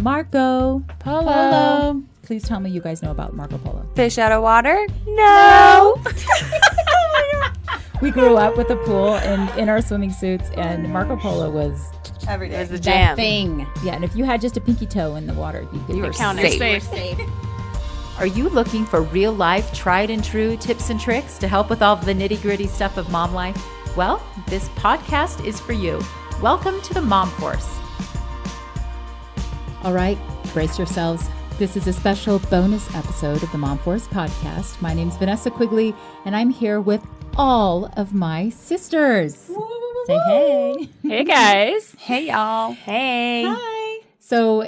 Marco Polo. Please tell me you guys know about Marco Polo. Fish out of water? No. We grew up with a pool and in our swimming suits, and Marco Polo was Every day. It was the That jam. thing. yeah. And if you had just a pinky toe in the water, you were safe. Safe. Are you looking for real life, tried and true tips and tricks to help with all the nitty gritty stuff of mom life? Well, this podcast is for you. Welcome to the MomForce. All right, brace yourselves. This is a special bonus episode of the MomForce Podcast. My name's Vanessa Quigley, and I'm here with all of my sisters. Say hey. Hey, guys. Hey, y'all. Hey. Hi. So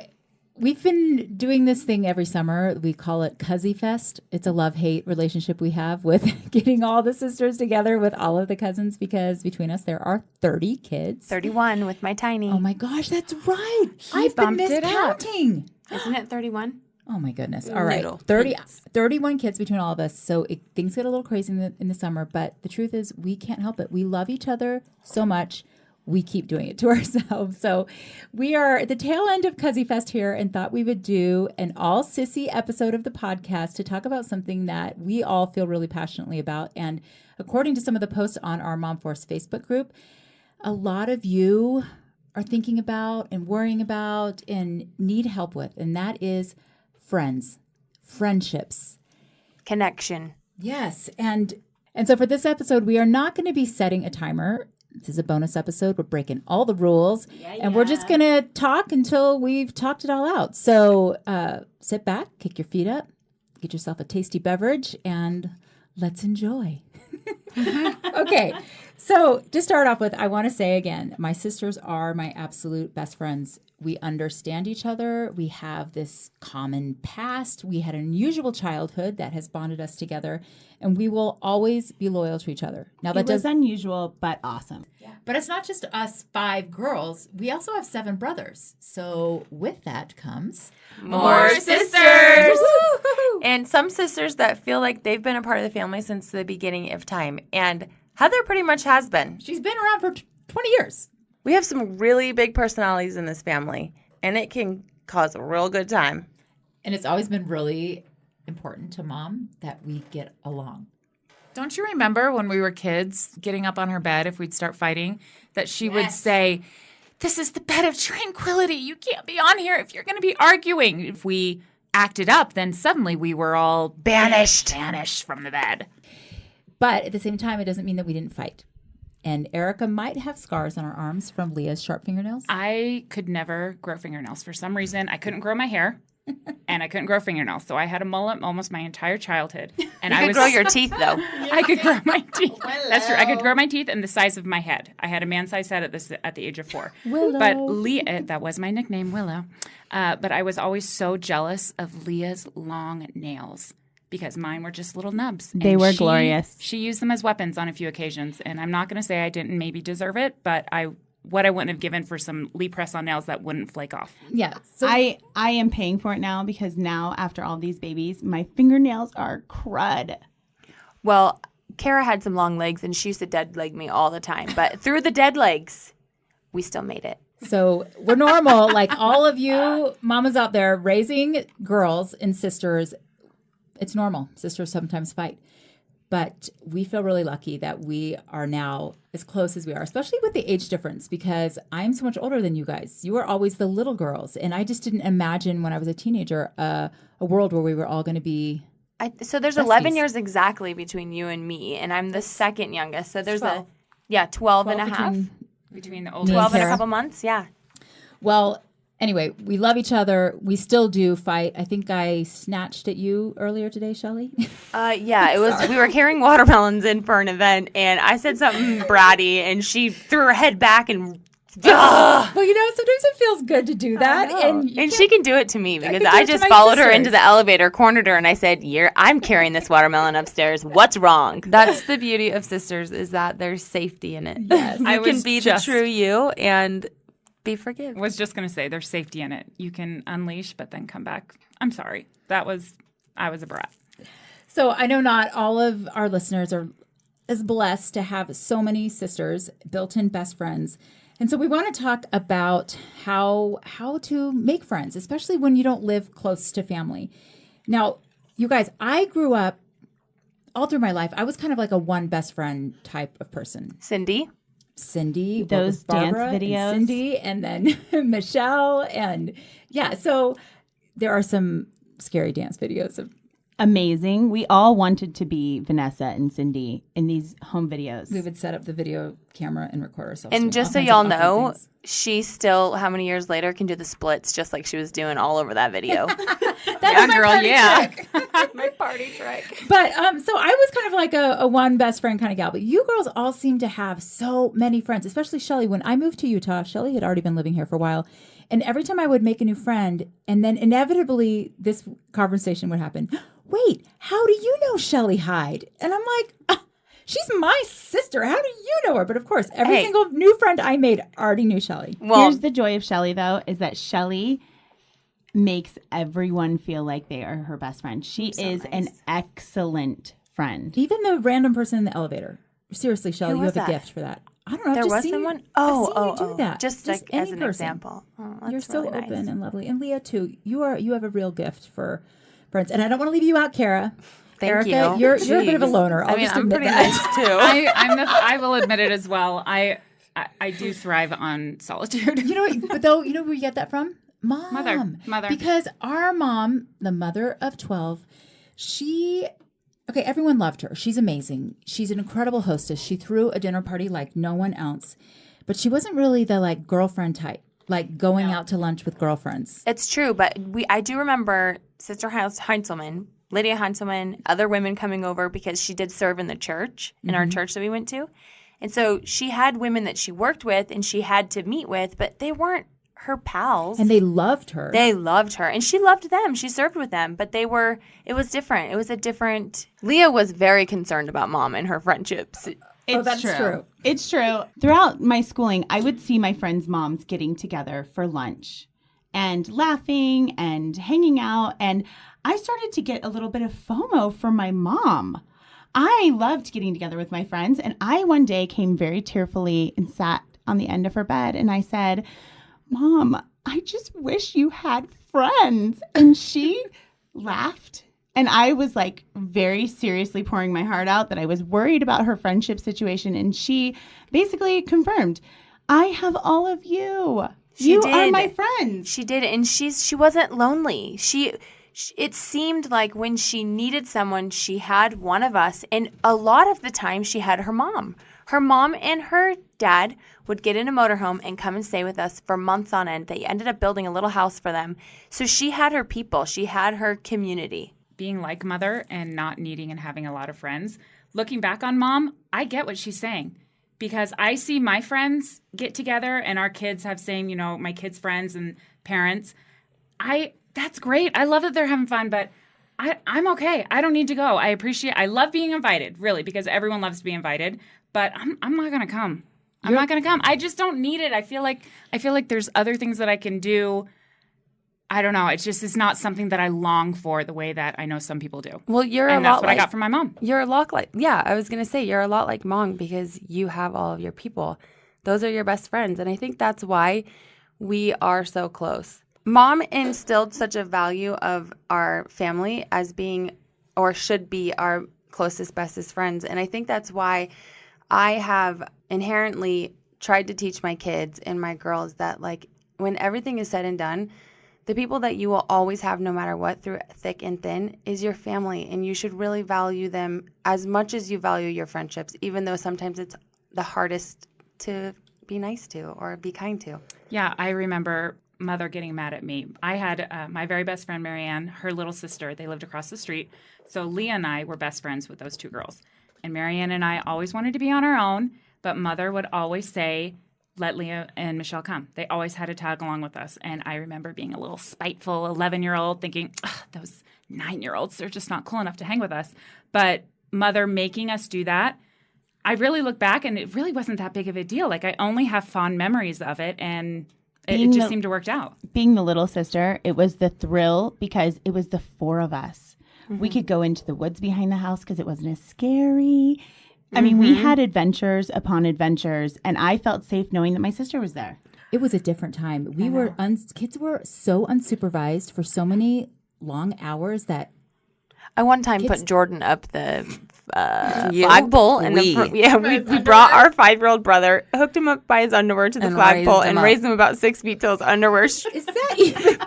we've been doing this thing every summer. We call it Cuzzy Fest. It's a love-hate relationship we have with getting all the sisters together with all of the cousins, because between us there are 30 kids. 31 with my tiny. Oh my gosh, that's right. I've been bumped it up. miscounting. Isn't it 31? Oh my goodness. All right. Little 31 kids between all of us. So things get a little crazy in the summer, but the truth is we can't help it. We love each other so much. We keep doing it to ourselves. So we are at the tail end of Cuzzy Fest here and thought we would do an All-Sissy episode of the podcast to talk about something that we all feel really passionately about. And according to some of the posts on our MomForce Facebook group, a lot of you are thinking about and worrying about and need help with, and that is friends, friendships. Connection. Yes. And so for this episode, we are not going to be setting a timer. This is a bonus episode. We're breaking all the rules, and we're just going to talk until we've talked it all out. So sit back, kick your feet up, get yourself a tasty beverage, and let's enjoy. Okay. So to start off with, I want to say again, my sisters are my absolute best friends. We understand each other. We have this common past. We had an unusual childhood that has bonded us together, and we will always be loyal to each other. Now It was unusual, but awesome. but it's not just us 5 girls. We also have 7 brothers. So with that comes More sisters. And some sisters that feel like they've been a part of the family since the beginning of time. And Heather pretty much has been. she's been around for 20 years. We have some really big personalities in this family, and it can cause a real good time. And it's always been really important to Mom that we get along. Don't you remember when we were kids getting up on her bed if we'd start fighting, that she would say, "This is the bed of tranquility. You can't be on here if you're going to be arguing." If we acted up, then suddenly we were all banished from the bed. But at the same time, it doesn't mean that we didn't fight. And Erika might have scars on her arms from Leah's sharp fingernails. I could never grow fingernails. For some reason, I couldn't grow my hair, and I couldn't grow fingernails. So I had a mullet almost my entire childhood. And You could grow your teeth, though. I could grow my teeth. That's true. I could grow my teeth and the size of my head. I had a man-sized head at the age of 4. Willow. But Leah, that was my nickname, Willow. But I was always so jealous of Leah's long nails, because mine were just little nubs. They were glorious. She used them as weapons on a few occasions, and I'm not going to say I didn't maybe deserve it, but what I wouldn't have given for some Lee press-on nails that wouldn't flake off. Yeah. So I am paying for it now, because now, after all these babies, my fingernails are crud. Well, Kara had some long legs, and she used to dead leg me all the time. But through the dead legs, we still made it. So we're normal, like all of you mamas out there raising girls and sisters. It's normal. Sisters sometimes fight. But we feel really lucky that we are now as close as we are, especially with the age difference, because I'm so much older than you guys. You were always the little girls. And I just didn't imagine when I was a teenager a world where we were all going to be So there's besties. 11 years exactly between you and me, and I'm the second youngest. So there's 12. 12 and a half. Between the Me older and 12 and a Kara. couple months, yeah. Well, anyway, we love each other. We still do fight. I think I snatched at you earlier today, Shelly. Yeah, it was. We were carrying watermelons in for an event, and I said something bratty, and she threw her head back and Well, sometimes it feels good to do that. And she can do it to me because can do I it to just my followed her sisters. into the elevator, cornered her, and I said, I'm carrying this watermelon upstairs. What's wrong? That's the beauty of sisters, is that there's safety in it. Yes. You I can was be just- the true you and be forgiven. was just going to say there's safety in it. You can unleash, but then come back. I'm sorry. I was a brat. So I know not all of our listeners are as blessed to have so many sisters, built-in best friends. And so we want to talk about how to make friends, especially when you don't live close to family. Now, you guys, I grew up all through my life. I was kind of like a one best friend type of person. Cindy, those dance Barbara videos. and Cindy, and then Michelle, and so there are some scary dance videos of. Amazing. We all wanted to be Vanessa and Cindy in these home videos. We would set up the video camera and record ourselves. and just so y'all know, she still, how many years later, can do the splits just like she was doing all over that video. that's my girl, party yeah. trick. My party trick. But so I was kind of like a one best friend kind of gal. But you girls all seem to have so many friends, especially Shelly. When I moved to Utah, Shelly had already been living here for a while. And every time I would make a new friend, and then inevitably this conversation would happen. Wait, how do you know Shelly Hyde? And I'm like, she's my sister. How do you know her? But of course, every single new friend I made already knew Shelly. Well, Here's the joy of Shelly, though, is that Shelly makes everyone feel like they are her best friend. She is an excellent friend. Even the random person in the elevator. Seriously, Shelly, Who you was have a that? gift for that. I don't know. I've there just was seen someone? You, Oh, I've seen you do that. Just like any as an person. example. Oh, that's You're so really open nice. and lovely. And Leah, too. You have a real gift for friends. And I don't want to leave you out, Kara. Thank Erika, you. you're a bit of a Jeez. loner. I'll I mean, just I'm admit pretty that. nice too. I will admit it as well. I do thrive on solitude. You know where you get that from? Mom. Mother. Because our mom, the mother of 12, everyone loved her. She's amazing. She's an incredible hostess. She threw a dinner party like no one else. But she wasn't really the like girlfriend type, like going out to lunch with girlfriends. It's true, but I do remember Sister Heinzelman, Lydia Heinzelman, other women coming over because she did serve in the church, in our church that we went to. And so she had women that she worked with and she had to meet with, but they weren't her pals. And they loved her. They loved her. And she loved them. She served with them. But it was different. It was a different... Leah was very concerned about Mom and her friendships. It's true. It's true. Throughout my schooling, I would see my friends' moms getting together for lunch and laughing and hanging out. And I started to get a little bit of FOMO for my mom. I loved getting together with my friends. And I one day came very tearfully and sat on the end of her bed. And I said, Mom, I just wish you had friends. And she laughed. And I was like very seriously pouring my heart out that I was worried about her friendship situation. And she basically confirmed, I have all of you. You are my friends. She did. And she wasn't lonely. It seemed like when she needed someone, she had one of us. And a lot of the time she had her mom. Her mom and her dad would get in a motorhome and come and stay with us for months on end. They ended up building a little house for them. So she had her people. She had her community. Being like Mother and not needing and having a lot of friends. Looking back on Mom, I get what she's saying. Because I see my friends get together and our kids have same, my kids' friends and parents. That's great. I love that they're having fun, but I'm okay. I don't need to go. I love being invited, really, because everyone loves to be invited. But I'm not going to come. I'm not going to come. I just don't need it. I feel like there's other things that I can do. I don't know. It's not something that I long for the way that I know some people do. Well, that's what I got from my mom. You're a lot like, I was going to say, you're a lot like Mom because you have all of your people. Those are your best friends. And I think that's why we are so close. Mom instilled such a value of our family as being, or should be, our closest, bestest friends. And I think that's why I have inherently tried to teach my kids and my girls that, like, when everything is said and done, the people that you will always have no matter what, through thick and thin, is your family. And you should really value them as much as you value your friendships, even though sometimes it's the hardest to be nice to or be kind to. Yeah, I remember Mother getting mad at me. I had my very best friend, Marianne, her little sister. They lived across the street. So Leah and I were best friends with those two girls. And Marianne and I always wanted to be on our own, but Mother would always say, let Leah and Michelle come. They always had to tag along with us. And I remember being a little spiteful 11-year-old thinking, those 9-year-olds, they're just not cool enough to hang with us. But Mother making us do that, I really look back and it really wasn't that big of a deal. Like, I only have fond memories of it, and it just seemed to work out. Being the little sister, it was the thrill because it was the four of us. Mm-hmm. We could go into the woods behind the house because it wasn't as scary. I mean, we had adventures upon adventures, and I felt safe knowing that my sister was there. It was a different time. We were kids were so unsupervised for so many long hours that I one time put Jordan up the flagpole, and we brought our 5-year-old brother, hooked him up by his underwear to the flagpole, and raised him about 6 feet till his underwear. Is that even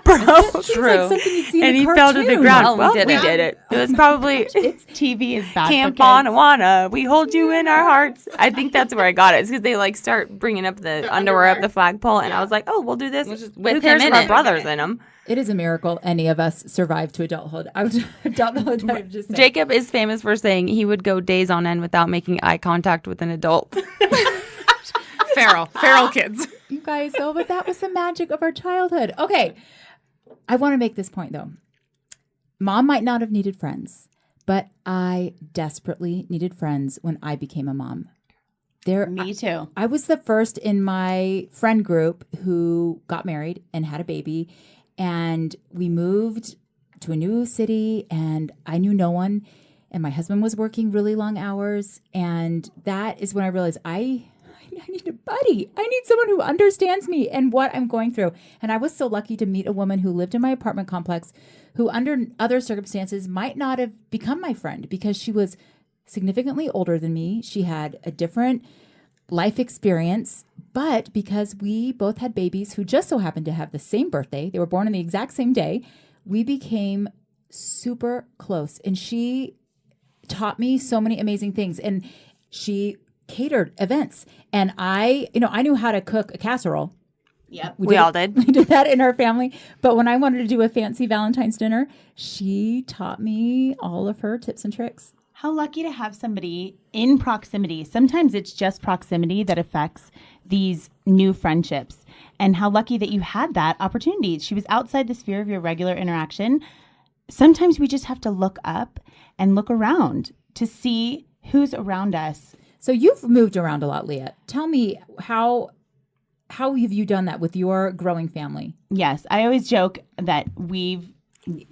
True? Like and he fell to the ground. Well, we did it. It was probably TV is bad. Camp Anawana. We hold you in our hearts. I think that's where I got it. It's because they like start bringing up the underwear up the flagpole, and I was like, oh, we'll do this with him and our brothers in them. It is a miracle any of us survived to adulthood. Jacob is famous for saying he would go days on end without making eye contact with an adult. Feral kids. You guys, but that was the magic of our childhood. Okay, I want to make this point, though. Mom might not have needed friends, but I desperately needed friends when I became a mom. Me too. I was the first in my friend group who got married and had a baby. And we moved to a new city, and I knew no one. And my husband was working really long hours. And that is when I realized I need a buddy. I need someone who understands me and what I'm going through. And I was so lucky to meet a woman who lived in my apartment complex who under other circumstances might not have become my friend because she was significantly older than me. She had a different life experience, but because we both had babies who just so happened to have the same birthday, they were born on the exact same day, we became super close. And she taught me so many amazing things. And she catered events. And I knew how to cook a casserole. Yep. We all did. We did that in our family. But when I wanted to do a fancy Valentine's dinner, she taught me all of her tips and tricks. How lucky to have somebody in proximity. Sometimes it's just proximity that affects these new friendships. And how lucky that you had that opportunity. She was outside the sphere of your regular interaction. Sometimes we just have to look up and look around to see who's around us. So you've moved around a lot, Leah. Tell me, how have you done that with your growing family? Yes, I always joke that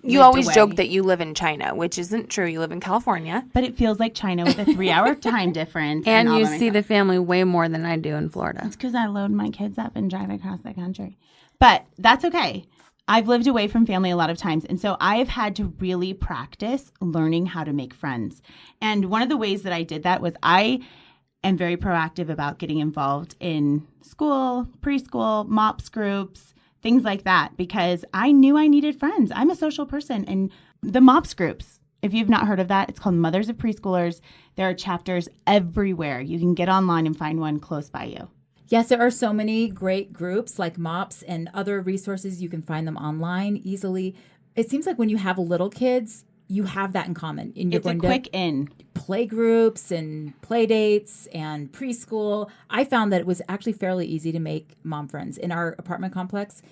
You always joke that you live in China, which isn't true. You live in California. But it feels like China with a 3-hour time difference. And you see the family way more than I do in Florida. It's because I load my kids up and drive across the country. But that's okay. I've lived away from family a lot of times. And so I have had to really practice learning how to make friends. And one of the ways that I did that was I am very proactive about getting involved in school, preschool, MOPS groups, things like that, because I knew I needed friends. I'm a social person. And the MOPS groups, if you've not heard of that, it's called Mothers of Preschoolers. There are chapters everywhere. You can get online and find one close by you. Yes, there are so many great groups like MOPS and other resources. You can find them online easily. It seems like when you have little kids, you have that in common. And you're It's a quick in. Play groups and play dates and preschool. I found that it was actually fairly easy to make mom friends. In our apartment complex,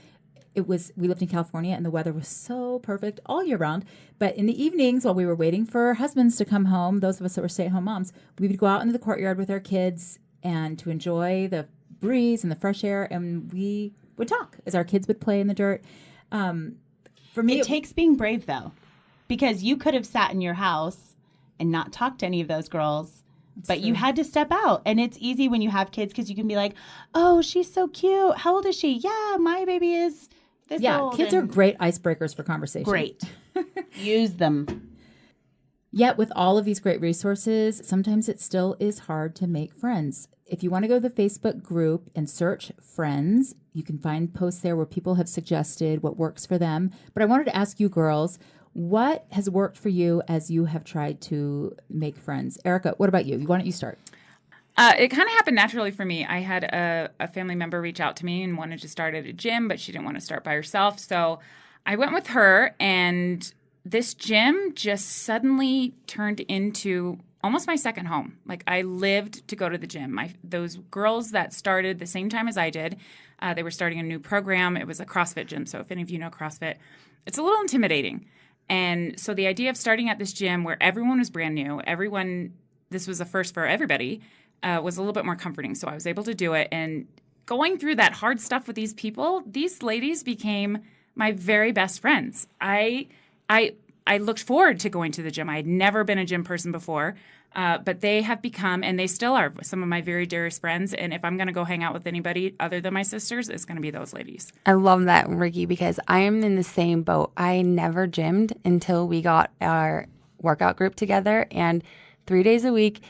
we lived in California and the weather was so perfect all year round. But in the evenings, while we were waiting for our husbands to come home, those of us that were stay-at-home moms, we would go out into the courtyard with our kids and to enjoy the breeze and the fresh air, and we would talk as our kids would play in the dirt. For me, it takes being brave, though, because you could have sat in your house and not talked to any of those girls, but you had to step out. And it's easy when you have kids because you can be like, oh, she's so cute. How old is she? Yeah, my baby is this old. Kids are great icebreakers for conversation. Great. Use them. Yet with all of these great resources, sometimes it still is hard to make friends. If you want to go to the Facebook group and search friends, you can find posts there where people have suggested what works for them. But I wanted to ask you girls, what has worked for you as you have tried to make friends? Erika, what about you? Why don't you start? It kind of happened naturally for me. I had a family member reach out to me and wanted to start at a gym, but she didn't want to start by herself. So I went with her, and this gym just suddenly turned into almost my second home. Like, I lived to go to the gym. Those girls that started the same time as I did, they were starting a new program. It was a CrossFit gym. So if any of you know CrossFit, it's a little intimidating. And so the idea of starting at this gym where everyone was brand new, this was a first for everybody, was a little bit more comforting. So I was able to do it. And going through that hard stuff with these people, these ladies became my very best friends. I looked forward to going to the gym. I had never been a gym person before. But they have become, and they still are, some of my very dearest friends. And if I'm going to go hang out with anybody other than my sisters, it's going to be those ladies. I love that, Ricky, because I am in the same boat. I never gymmed until we got our workout group together. And 3 days a week,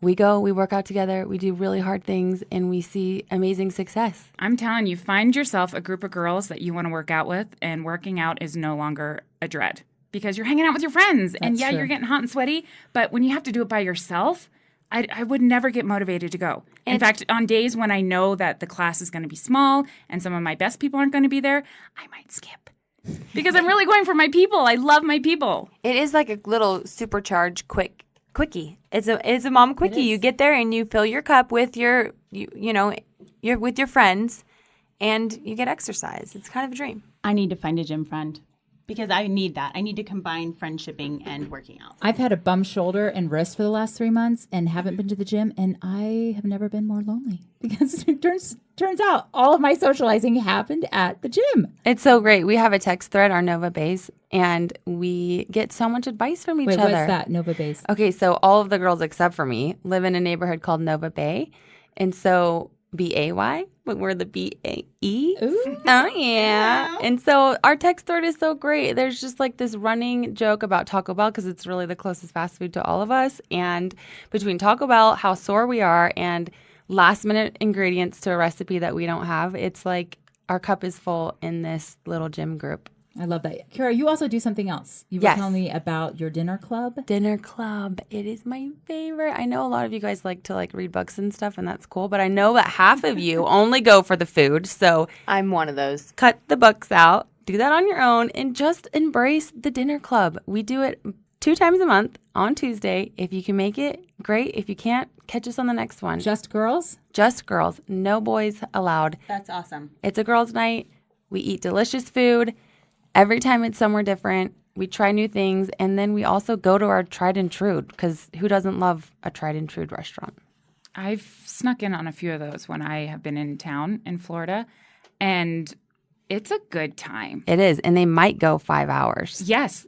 we go, we work out together, we do really hard things, and we see amazing success. I'm telling you, find yourself a group of girls that you want to work out with, and working out is no longer a dread. Because you're hanging out with your friends, and That's true. you're getting hot and sweaty. But when you have to do it by yourself, I would never get motivated to go. In fact, on days when I know that the class is going to be small and some of my best people aren't going to be there, I might skip. Because I'm really going for my people. I love my people. It is like a little supercharged quickie. It's a mom quickie. You get there and you fill your cup with you're with your friends, and you get exercise. It's kind of a dream. I need to find a gym friend because I need that. I need to combine friendshipping and working out. I've had a bum shoulder and wrist for the last 3 months and haven't been to the gym, and I have never been more lonely because it turns out all of my socializing happened at the gym. It's so great. We have a text thread, our Nova Base, and we get so much advice from each other. What's that, Nova Base? Okay, so all of the girls except for me live in a neighborhood called Nova Bay. And so B-A-Y, but we're the B-A-E. Ooh. Oh, yeah. And so our text thread is so great. There's just like this running joke about Taco Bell because it's really the closest fast food to all of us. And between Taco Bell, how sore we are, and last-minute ingredients to a recipe that we don't have, it's like our cup is full in this little gym group. I love that. Kara, you also do something else. You were Yes. telling me about your dinner club. Dinner club. It is my favorite. I know a lot of you guys like to read books and stuff, and that's cool. But I know that half of you only go for the food. So I'm one of those. cut the books out, do that on your own, and just embrace the dinner club. We do it 2 times a month on Tuesday. If you can make it, great. If you can't, catch us on the next one. Just girls? Just girls. No boys allowed. That's awesome. It's a girls' night. We eat delicious food. Every time it's somewhere different. We try new things. And then we also go to our tried and true, because who doesn't love a tried and true restaurant? I've snuck in on a few of those when I have been in town in Florida, and it's a good time. It is. And they might go 5 hours. Yes.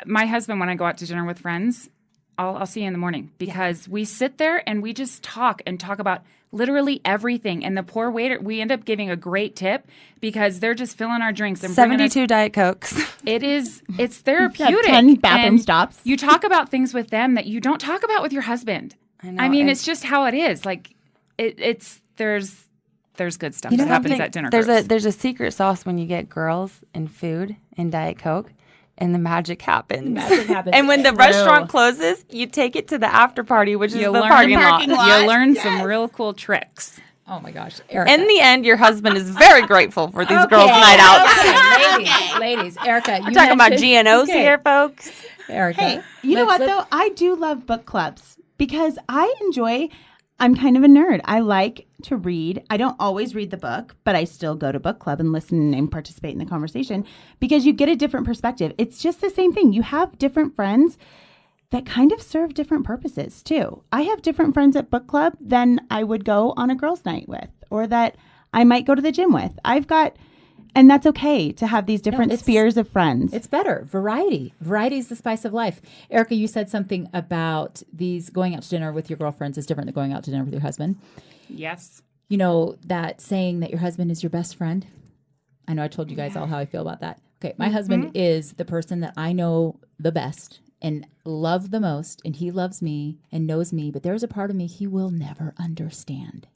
My husband, when I go out to dinner with friends, I'll see you in the morning, because we sit there and we just talk about literally everything. And the poor waiter, we end up giving a great tip because they're just filling our drinks and bringing 72 Diet Cokes. It's therapeutic. 10 bathroom And stops. You talk about things with them that you don't talk about with your husband. I know. I mean, it's just how it is. Like there's good stuff that happens at dinner groups. There's a secret sauce when you get girls and food and Diet Coke, and the magic happens. Magic happens. And when the restaurant closes, you take it to the after party, which is the learn parking lot. You learn some real cool tricks. Oh my gosh. Erika. In the end, your husband is very grateful for these girls' night out. Okay, ladies. Erika, We're talking about GNOs here, folks. Erika. Hey, you know what, though? I do love book clubs because I'm kind of a nerd. I like to read. I don't always read the book, but I still go to book club and listen and participate in the conversation because you get a different perspective. It's just the same thing. You have different friends that kind of serve different purposes too. I have different friends at book club than I would go on a girls' night with, or that I might go to the gym with. And that's okay to have these different spheres of friends. It's better. Variety. Variety is the spice of life. Erika, you said something about these going out to dinner with your girlfriends is different than going out to dinner with your husband. Yes. You know, that saying that your husband is your best friend? I know I told you guys all how I feel about that. Okay, my husband is the person that I know the best and love the most, and he loves me and knows me, but there's a part of me he will never understand.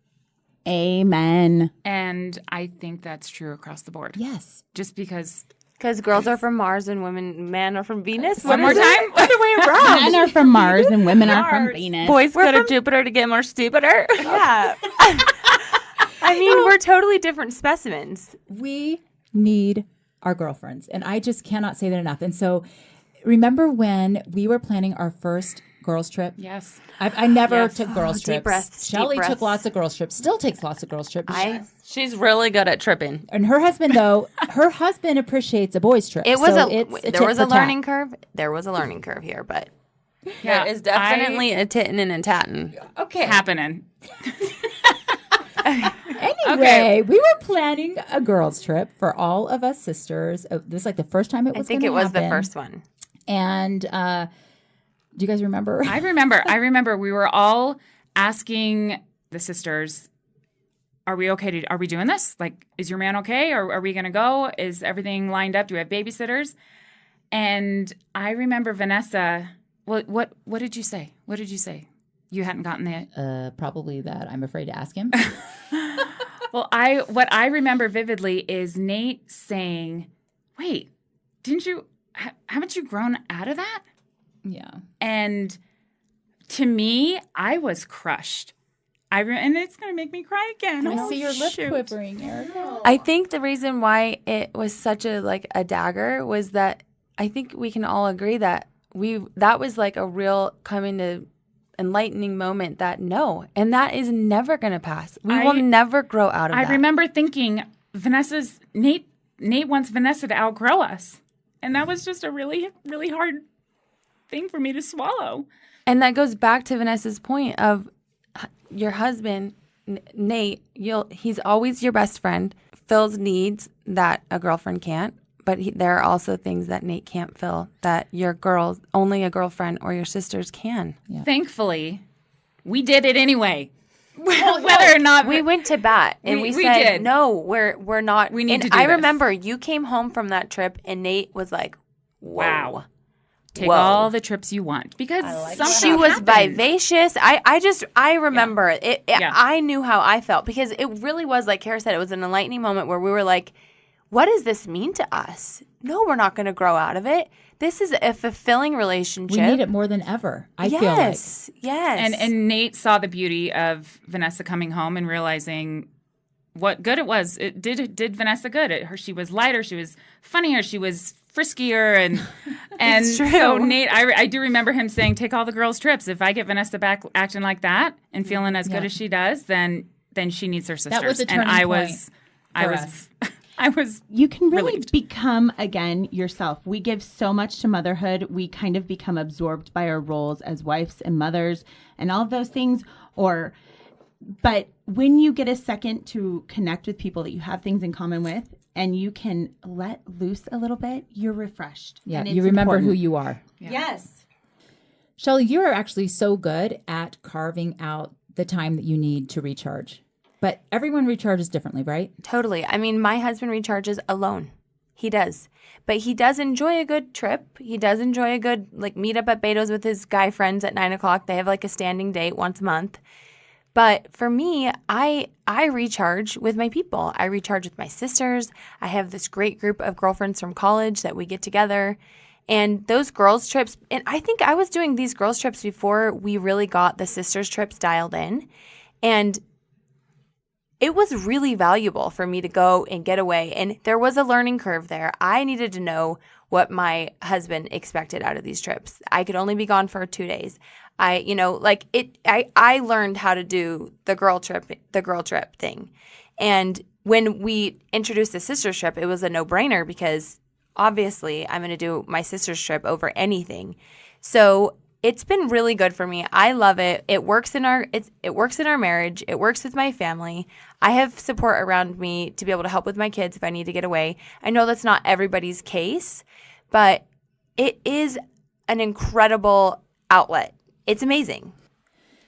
Amen. And I think that's true across the board. Yes. Just because... Because girls are from Mars and men are from Venus. One more time? Other way around. Men are from Mars and women are from Venus. Boys go to Jupiter to get more stupider. Yeah. I mean, we're totally different specimens. We need our girlfriends, and I just cannot say that enough. And so remember when we were planning our first girls trip? Yes. I never took girls trips. breaths, Shelly deep took breaths. lots of girls trips, still takes lots of girls trips. She's really good at tripping. And her husband, though, appreciates a boys trip. It was so there was a learning curve. There was a learning curve here, but Yeah, There is definitely a tittin' and a tattin'. Okay. happening. Anyway, we were planning a girls trip for all of us sisters. This is like the first time it I was think gonna it was the happen. first one. And Do you guys remember? I remember we were all asking the sisters, are we okay? Are we doing this? Like, is your man okay? Or are we going to go? Is everything lined up? Do we have babysitters? And I remember Vanessa, what did you say? What did you say? You hadn't gotten the... Probably that I'm afraid to ask him. Well, what I remember vividly is Nate saying, wait, haven't you grown out of that? Yeah. And to me, I was crushed. And it's going to make me cry again. I see your lip quivering, Erika. I think the reason why it was such a dagger was that I think we can all agree that that was like a real coming to enlightening moment that no, and that is never going to pass. We will never grow out of that. I remember thinking Nate wants Vanessa to outgrow us. And that was just a really, really hard thing for me to swallow. And that goes back to Vanessa's point of your husband, Nate, he's always your best friend, fills needs that a girlfriend can't. But there are also things that Nate can't fill that only a girlfriend or your sisters can. Yeah. Thankfully, we did it anyway. Whether or not we went to bat and we said, did. No, we're not. We need to do I this. remember you came home from that trip and Nate was like, whoa. Wow. Take all the trips you want. Because she was vivacious. I remember it. Yeah. I knew how I felt because it really was, like Kara said, it was an enlightening moment where we were like, what does this mean to us? No, we're not going to grow out of it. This is a fulfilling relationship. We need it more than ever, I feel like. Yes. And Nate saw the beauty of Vanessa coming home and realizing what good it was. It did Vanessa good. She was lighter. She was funnier. She was friskier. And so Nate, I do remember him saying, take all the girls' trips. If I get Vanessa back acting like that and feeling as good as she does, then she needs her sisters. That was a turning point I was You can really relieved. become, again, yourself. We give so much to motherhood. We kind of become absorbed by our roles as wives and mothers and all of those things. But when you get a second to connect with people that you have things in common with and you can let loose a little bit, you're refreshed. Yeah, and you remember important. who you are. Yeah. Yes. Shelly, you're actually so good at carving out the time that you need to recharge. But everyone recharges differently, right? Totally. I mean, my husband recharges alone. He does. But he does enjoy a good trip. He does enjoy a good, meet up at Beto's with his guy friends at 9 o'clock. They have a standing date once a month. But for me, I recharge with my people. I recharge with my sisters. I have this great group of girlfriends from college that we get together. And those girls' trips, and I think I was doing these girls' trips before we really got the sisters' trips dialed in. And it was really valuable for me to go and get away. And there was a learning curve there. I needed to know what my husband expected out of these trips. I could only be gone for 2 days. I learned how to do the girl trip thing. And when we introduced the sister's trip, it was a no-brainer because obviously I'm going to do my sister's trip over anything. So it's been really good for me. I love it. It works in our marriage. It works with my family. I have support around me to be able to help with my kids if I need to get away. I know that's not everybody's case, but it is an incredible outlet. It's amazing.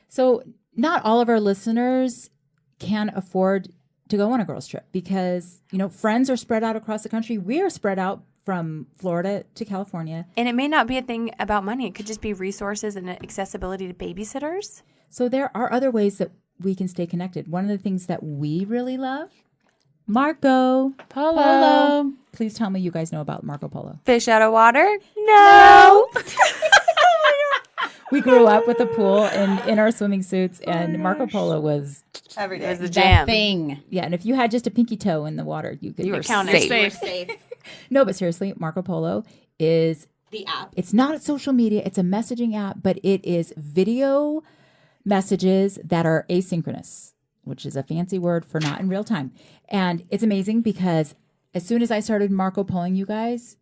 So not all of our listeners can afford to go on a girls' trip because, friends are spread out across the country. We are spread out from Florida to California. And it may not be a thing about money. It could just be resources and accessibility to babysitters. So there are other ways that we can stay connected. One of the things that we really love, Marco Polo. Please tell me you guys know about Marco Polo. Fish out of water? No. We grew up with a pool and in our swimming suits, and Marco Polo was every day. It was the jam. Thing. Yeah, and if you had just a pinky toe in the water, you were safe. No, but seriously, Marco Polo is the app. It's not social media. It's a messaging app, but it is video messages that are asynchronous, which is a fancy word for not in real time. And it's amazing because as soon as I started Marco Poloing you guys,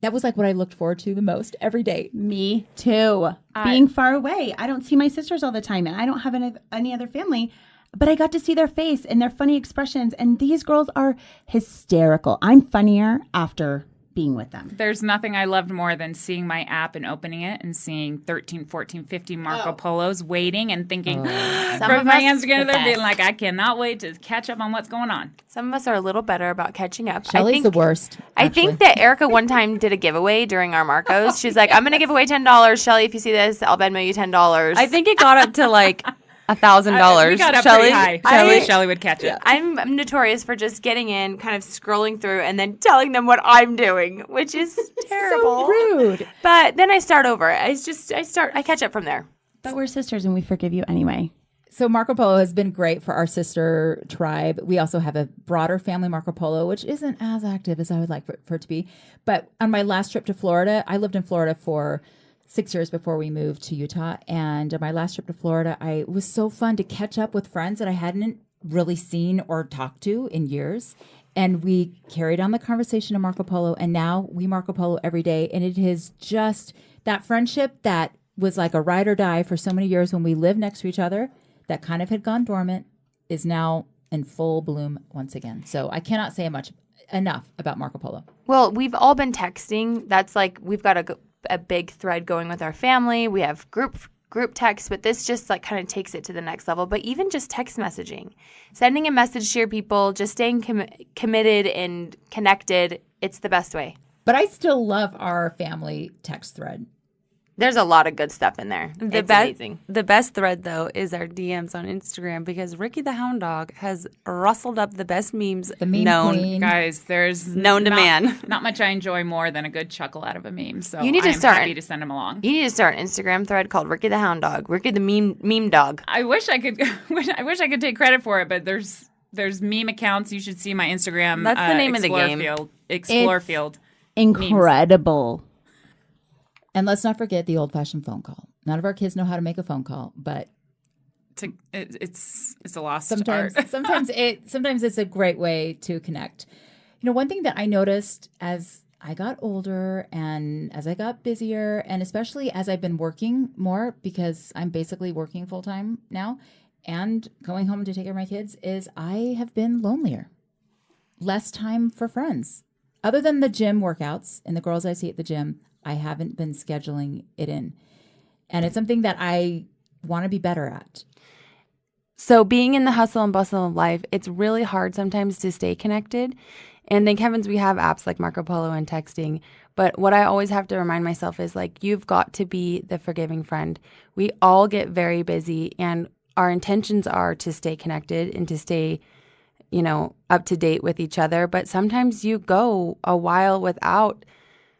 that was what I looked forward to the most every day. Me too. Being far away. I don't see my sisters all the time, and I don't have any other family. But I got to see their face and their funny expressions, and these girls are hysterical. I'm funnier after being with them. There's nothing I loved more than seeing my app and opening it and seeing 13, 14, 15 Marco Polos waiting and thinking, rubbing my hands together, being like, I cannot wait to catch up on what's going on. Some of us are a little better about catching up. Shelly's the worst. I think that Erika one time did a giveaway during our Marcos. She's like, I'm going to give away $10. Shelly, if you see this, I'll Venmo you $10. I think it got up to like $1,000. We got up Shelly, pretty high. Shelly would catch it. I'm notorious for just getting in, kind of scrolling through, and then telling them what I'm doing, which is terrible. So rude. But then I start over. I catch up from there. But we're sisters and we forgive you anyway. So Marco Polo has been great for our sister tribe. We also have a broader family Marco Polo, which isn't as active as I would like for it to be. But on my last trip to Florida, I lived in Florida for 6 years before we moved to Utah. And my last trip to Florida, it was so fun to catch up with friends that I hadn't really seen or talked to in years. And we carried on the conversation of Marco Polo. And now we Marco Polo every day. And it is just that friendship that was like a ride or die for so many years when we lived next to each other, that kind of had gone dormant, is now in full bloom once again. So I cannot say enough about Marco Polo. Well, we've all been texting. That's like, we've got a big thread going with our family. We have group text, but this just like kind of takes it to the next level. But even just text messaging, sending a message to your people, just staying committed and connected, it's the best way. But I still love our family text thread. There's a lot of good stuff in there. It's amazing. The best thread, though, is our DMs on Instagram because Ricky the Hound Dog has rustled up the best memes The meme known. queen. Guys, there's Known to man. Not much I enjoy more than a good chuckle out of a meme. So You need to I'm start- happy to send them along. You need to start an Instagram thread called Ricky the Hound Dog. Ricky the meme dog. I wish I could. I wish I could take credit for it, but there's meme accounts. You should see my Instagram. That's the name of the game. Explore field. Incredible. And let's not forget the old-fashioned phone call. None of our kids know how to make a phone call, but It's a lost sometimes art. sometimes it's a great way to connect. You know, one thing that I noticed as I got older and as I got busier, and especially as I've been working more, because I'm basically working full-time now and going home to take care of my kids, is I have been lonelier. Less time for friends. Other than the gym workouts and the girls I see at the gym, I haven't been scheduling it in. And it's something that I want to be better at. So being in the hustle and bustle of life, it's really hard sometimes to stay connected. And thank heavens we have apps like Marco Polo and texting. But what I always have to remind myself is like, you've got to be the forgiving friend. We all get very busy and our intentions are to stay connected and to stay, up to date with each other. But sometimes you go a while without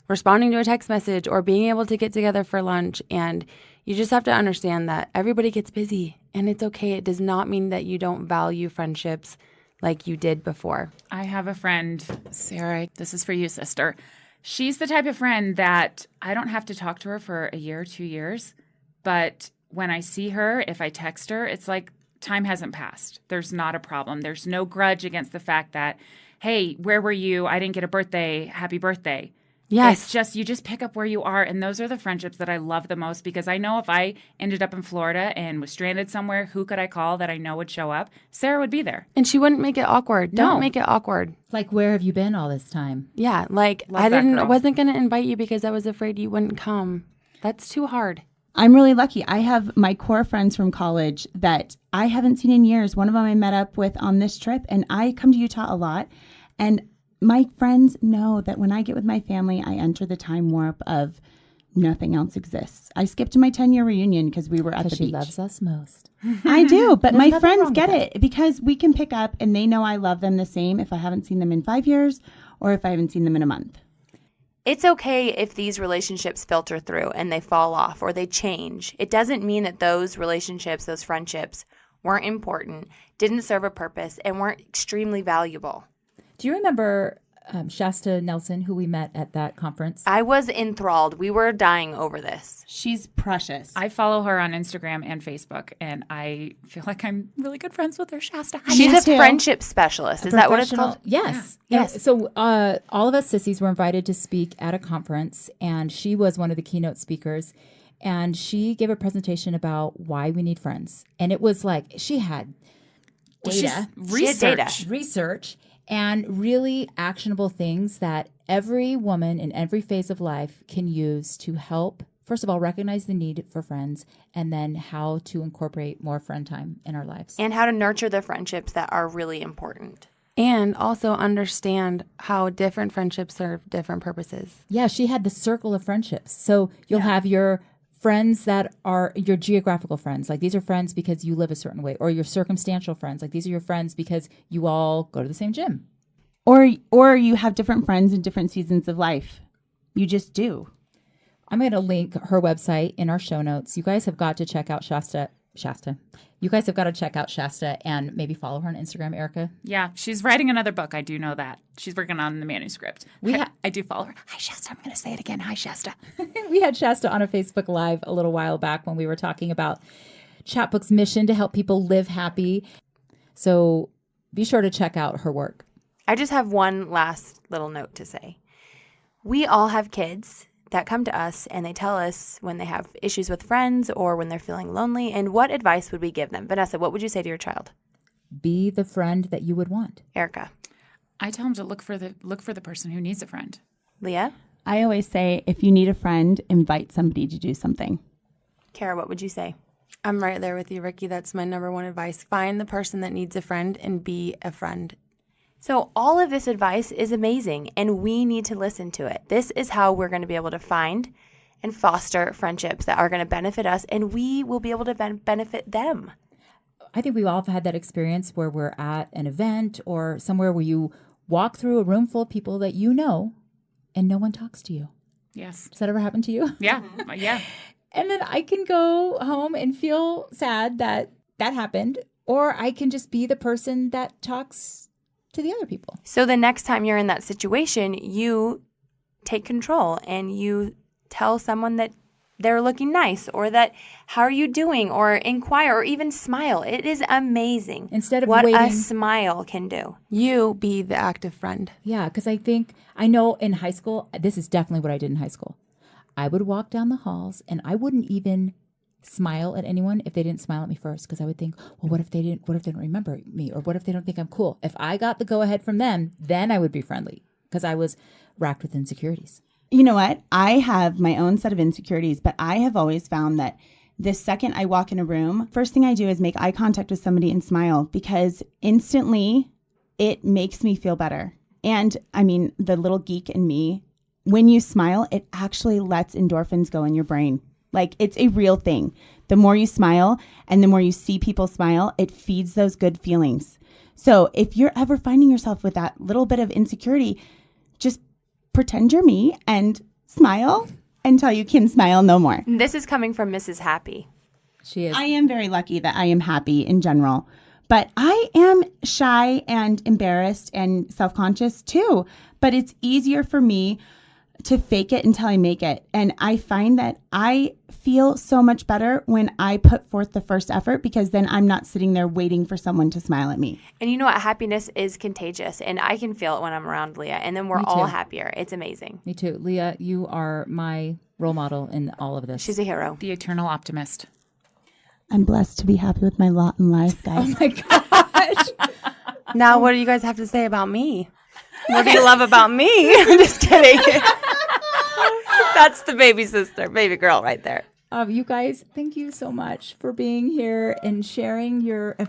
responding to a text message or being able to get together for lunch. And you just have to understand that everybody gets busy and it's okay. It does not mean that you don't value friendships like you did before. I have a friend, Sarah. This is for you, sister. She's the type of friend that I don't have to talk to her for a year, 2 years. But when I see her, if I text her, it's like time hasn't passed. There's not a problem. There's no grudge against the fact that, hey, where were you? I didn't get a birthday. Happy birthday. Yes. It's just, you just pick up where you are. And those are the friendships that I love the most because I know if I ended up in Florida and was stranded somewhere, who could I call that I know would show up? Sarah would be there. And she wouldn't make it awkward. No. Don't make it awkward. Like, where have you been all this time? Yeah. Like, Love that girl. wasn't going to invite you because I was afraid you wouldn't come. That's too hard. I'm really lucky. I have my core friends from college that I haven't seen in years. One of them I met up with on this trip, and I come to Utah a lot. And my friends know that when I get with my family, I enter the time warp of nothing else exists. I skipped my 10-year reunion because we were at the She beach. loves us most. I do, but There's my nothing friends wrong get with it because we can pick up and they know I love them the same if I haven't seen them in 5 years or if I haven't seen them in a month. It's okay if these relationships filter through and they fall off or they change. It doesn't mean that those relationships, those friendships weren't important, didn't serve a purpose, and weren't extremely valuable. Do you remember Shasta Nelson, who we met at that conference? I was enthralled. We were dying over this. She's precious. I follow her on Instagram and Facebook, and I feel like I'm really good friends with her, Shasta. She's a too. friendship specialist. Is that what it's Professional- called? Yes. Yeah. Yes. So all of us sissies were invited to speak at a conference, and she was one of the keynote speakers. And she gave a presentation about why we need friends. And it was like she had data, She had data. research, and really actionable things that every woman in every phase of life can use to help, first of all, recognize the need for friends, and then how to incorporate more friend time in our lives. And how to nurture the friendships that are really important. And also understand how different friendships serve different purposes. Yeah, she had the circle of friendships. So you'll have your friends that are your geographical friends. Like these are friends because you live a certain way. Or your circumstantial friends. Like these are your friends because you all go to the same gym. Or you have different friends in different seasons of life. You just do. I'm going to link her website in our show notes. You guys have got to check out Shasta. You guys have got to check out Shasta and maybe follow her on Instagram, Erika. Yeah, she's writing another book. I do know that. She's working on the manuscript. I do follow her. Hi, Shasta. I'm going to say it again. Hi, Shasta. We had Shasta on a Facebook Live a little while back when we were talking about Chatbooks' mission to help people live happy. So be sure to check out her work. I just have one last little note to say. We all have kids that come to us and they tell us when they have issues with friends or when they're feeling lonely. And what advice would we give them? Vanessa, what would you say to your child? Be the friend that you would want. Erika. I tell him to look for the person who needs a friend. Leah. I always say, if you need a friend, invite somebody to do something. Kara, what would you say? I'm right there with you, Ricky. That's my number one advice. Find the person that needs a friend and be a friend. So all of this advice is amazing, and we need to listen to it. This is how we're going to be able to find and foster friendships that are going to benefit us, and we will be able to benefit them. I think we've all had that experience where we're at an event or somewhere where you walk through a room full of people that you know and no one talks to you. Yes. Does that ever happen to you? Yeah. Yeah. And then I can go home and feel sad that happened, or I can just be the person that talks to the other people. So the next time you're in that situation, you take control and you tell someone that they're looking nice, or that, how are you doing, or inquire, or even smile. It is amazing. Instead of what waiting. a smile can do. You be the active friend. Yeah, because I know in high school, this is definitely what I did in high school. I would walk down the halls and I wouldn't even smile at anyone if they didn't smile at me first, because I would think, well, what if they didn't remember me, or what if they don't think I'm cool? If I got the go ahead from them, then I would be friendly, because I was racked with insecurities. You know what? I have my own set of insecurities, but I have always found that the second I walk in a room, first thing I do is make eye contact with somebody and smile, because instantly it makes me feel better. And I mean, the little geek in me, when you smile, it actually lets endorphins go in your brain. Like, it's a real thing. The more you smile and the more you see people smile, it feeds those good feelings. So if you're ever finding yourself with that little bit of insecurity, just pretend you're me and smile until you can smile no more. This is coming from Mrs. Happy. She is. I am very lucky that I am happy in general, but I am shy and embarrassed and self-conscious too. But it's easier for me to fake it until I make it. And I find that I feel so much better when I put forth the first effort, because then I'm not sitting there waiting for someone to smile at me. And you know what? Happiness is contagious, and I can feel it when I'm around Leah, and then we're all happier. It's amazing. Me too. Leah, you are my role model in all of this. She's a hero. The eternal optimist. I'm blessed to be happy with my lot in life, guys. Oh my gosh. Now, what do you guys have to say about me? What do you love about me? I'm just kidding. That's the baby sister, baby girl right there. You guys, thank you so much for being here and sharing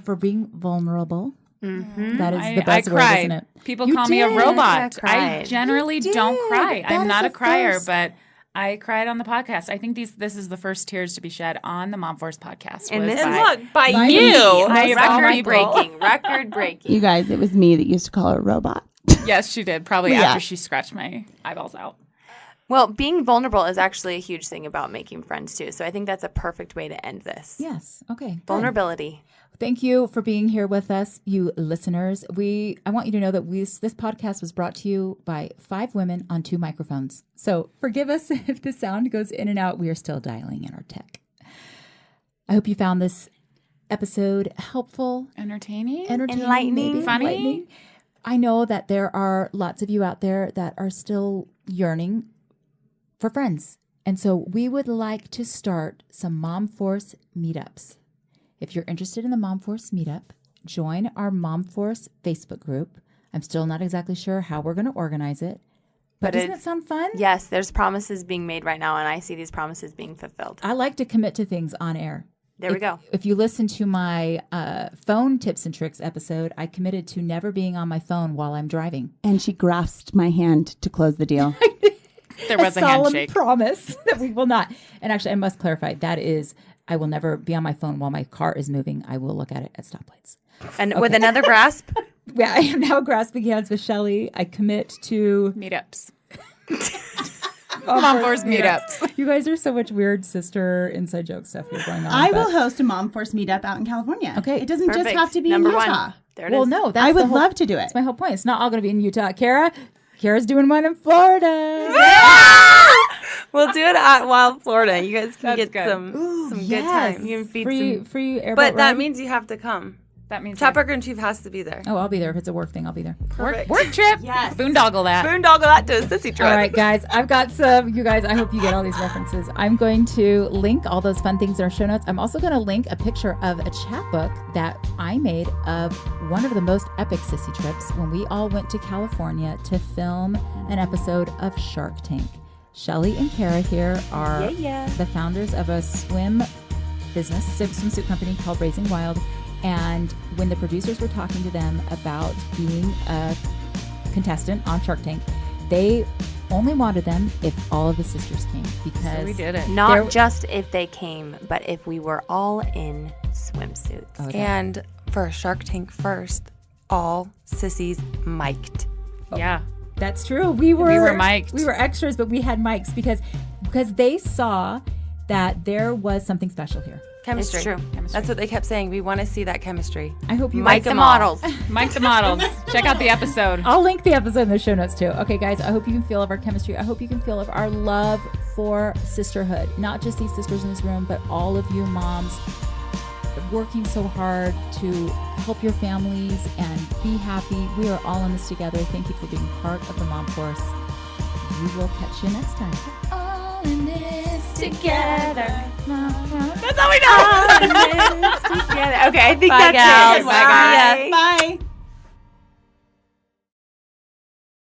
for being vulnerable. Mm-hmm. That is the best word, isn't it? People call me a robot. I generally You don't did. cry. That I'm is not the a crier, first. but I cried on the podcast. I think this is the first tears to be shed on the MomForce podcast. And was this by- is by by you. me. I of all Record people. breaking. Record breaking. You guys, it was me that used to call her a robot. Yes, she did. Probably Yeah. after she scratched my eyeballs out. Well, being vulnerable is actually a huge thing about making friends too. So I think that's a perfect way to end this. Yes. Okay. good. Vulnerability. Thank you for being here with us, you listeners. I want you to know that this podcast was brought to you by 5 women on 2 microphones. So forgive us if the sound goes in and out. We are still dialing in our tech. I hope you found this episode helpful, Entertaining? Enlightening. maybe, Funny? enlightening. I know that there are lots of you out there that are still yearning for friends. And so we would like to start some MomForce meetups. If you're interested in the MomForce meetup, join our MomForce Facebook group. I'm still not exactly sure how we're going to organize it, But doesn't it sound fun? Yes, there's promises being made right now, and I see these promises being fulfilled. I like to commit to things on air. There we go. If you listen to my phone tips and tricks episode, I committed to never being on my phone while I'm driving. And she grasped my hand to close the deal. There was a solemn handshake. promise that we will not. And actually, I must clarify, that is, I will never be on my phone while my car is moving. I will look at it at stoplights. And with another grasp? Yeah, I am now grasping hands with Shelly. I commit to Meetups. MomForce meetups. You guys are so much weird sister inside joke stuff here going on. I will host a MomForce meetup out in California. Okay. It doesn't just Perfect. have to be Number in Utah. one. There it is. Well, no, that's I would the whole, love to do it. That's my whole point. It's not all going to be in Utah. Kara's doing one in Florida. We'll do it at Wild Florida. You guys can That's get good. some good time. You can feed free airboat But that ride. means you have to come. That means Chatbooks and Chief has to be there. Oh, I'll be there. If it's a work thing, I'll be there. work trip. Yes. Boondoggle that. Boondoggle that to a sissy trip. All right, guys. I've got some. You guys, I hope you get all these references. I'm going to link all those fun things in our show notes. I'm also going to link a picture of a chatbook that I made of one of the most epic sissy trips when we all went to California to film an episode of Shark Tank. Shelly and Kara here are the founders of a swimsuit company called Raising Wild. And when the producers were talking to them about being a contestant on Shark Tank, they only wanted them if all of the sisters came, because So we did it. Not just if they came, but if we were all in swimsuits. Oh, And for Shark Tank first, all sissies mic'd. Yeah. that's true. We were mic'd. We were extras, but we had mics because they saw that there was something special here. Chemistry. It's true. That's what they kept saying. We want to see that chemistry. I hope you Mic guys- them The all. models. Mike the models. Check out the episode. I'll link the episode in the show notes too. Okay, guys, I hope you can feel of our chemistry. I hope you can feel of our love for sisterhood. Not just these sisters in this room, but all of you moms working so hard to help your families and be happy. We are all in this together. Thank you for being part of the MomForce. We will catch you next time. All in this together. That's all we know. Okay, I think Bye, that's gals. it. Bye, guys. Bye.